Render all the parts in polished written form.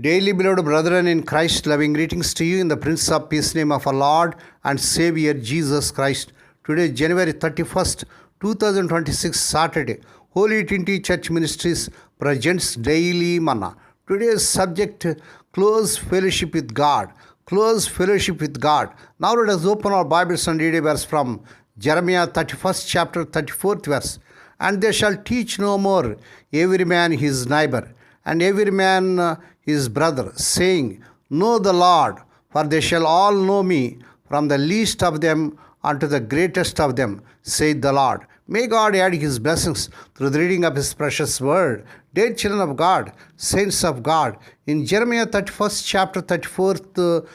Daily beloved brethren in Christ, loving greetings to you in the Prince of Peace name of our Lord and Savior Jesus Christ. Today, January 31st, 2026, Saturday, Holy Trinity Church Ministries presents Daily Manna. Today's subject, close fellowship with God. Close fellowship with God. Now let us open our Bibles and read a verse from Jeremiah 31st chapter 34th verse. And they shall teach no more every man his neighbor, and every man his brother, saying, Know the Lord, for they shall all know me, from the least of them unto the greatest of them, saith the Lord. May God add his blessings through the reading of his precious word. Dear children of God, saints of God, in Jeremiah 31st chapter 34th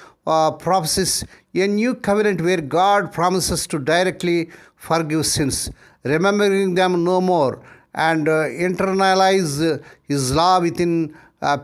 prophecies, a new covenant where God promises to directly forgive sins, remembering them no more, and internalize his law within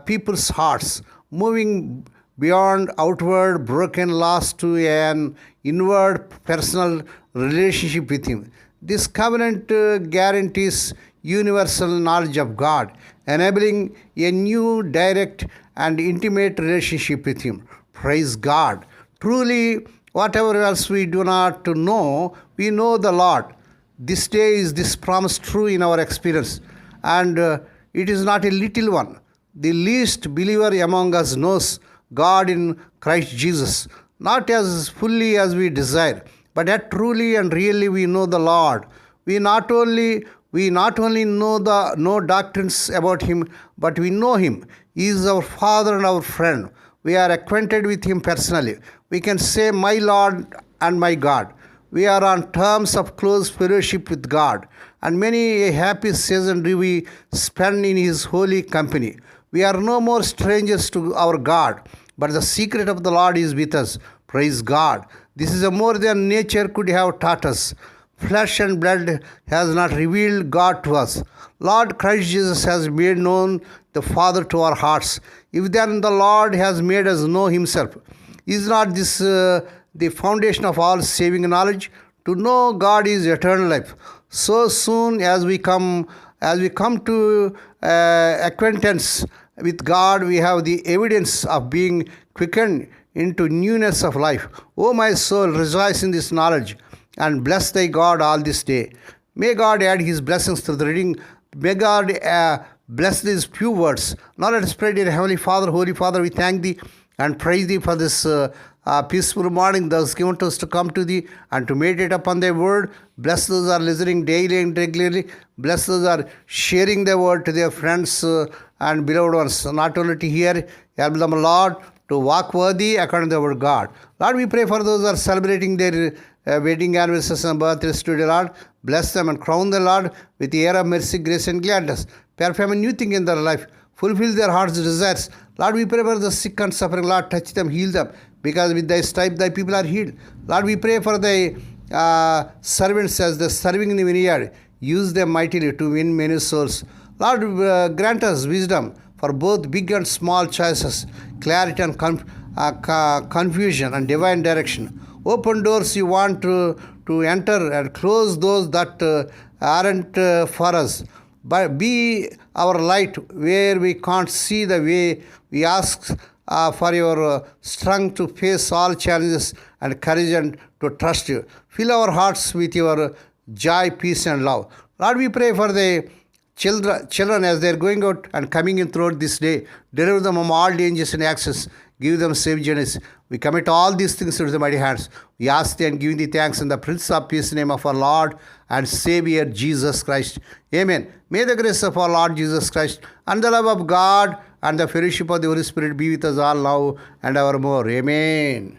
people's hearts, moving beyond outward broken laws to an inward personal relationship with him. This covenant guarantees universal knowledge of God, enabling a new direct and intimate relationship with him. Praise God. Truly, whatever else we do not know, we know the Lord. This day is this promise true in our experience, and it is not a little one. The least believer among us knows God in Christ Jesus, not as fully as we desire, but yet truly and really we know the Lord. We not only know doctrines about him, but we know him. He is our Father and our friend. We are acquainted with him personally. We can say, my Lord and my God. We are on terms of close fellowship with God, and many a happy season do we spend in his holy company. We are no more strangers to our God, but the secret of the Lord is with us. Praise God. This is a more than nature could have taught us. Flesh and blood has not revealed God to us. Lord Christ Jesus has made known the Father to our hearts. If then the Lord has made us know himself, is not this the foundation of all saving knowledge? To know God is eternal life. So soon as we come to acquaintance with God, we have the evidence of being quickened into newness of life. O my soul, rejoice in this knowledge, and bless thy God all this day. May God add his blessings to the reading. May God bless these few words. Now let us pray. Dear Heavenly Father, Holy Father, we thank thee and praise thee for this peaceful morning thus given to us to come to thee and to meditate upon thy word. Bless those who are listening daily and regularly. Bless those who are sharing the word to their friends and beloved ones, not only to hear, help them, Lord, to walk worthy according to the word of God. Lord, we pray for those who are celebrating their wedding anniversaries and birthdays today, Lord. Bless them and crown them, Lord, with the air of mercy, grace, and gladness. Perform a new thing in their life. Fulfill their heart's desires. Lord, we pray for the sick and suffering. Lord, touch them, heal them, because with thy stripe thy people are healed. Lord, we pray for thy servants as they're serving in the vineyard. Use them mightily to win many souls. Lord, grant us wisdom for both big and small choices, clarity and confusion and divine direction. Open doors you want to enter, and close those that aren't for us. But be our light where we can't see the way. We ask for your strength to face all challenges and courage and to trust you. Fill our hearts with your joy, peace, and love. Lord, we pray for the children as they are going out and coming in throughout this day. Deliver them from all dangers and accidents. Give them safe journeys. We commit all these things into the mighty hands. We ask thee and give thee thanks in the Prince of Peace name of our Lord and Savior Jesus Christ. Amen. May the grace of our Lord Jesus Christ and the love of God and the fellowship of the Holy Spirit be with us all now and evermore. Amen.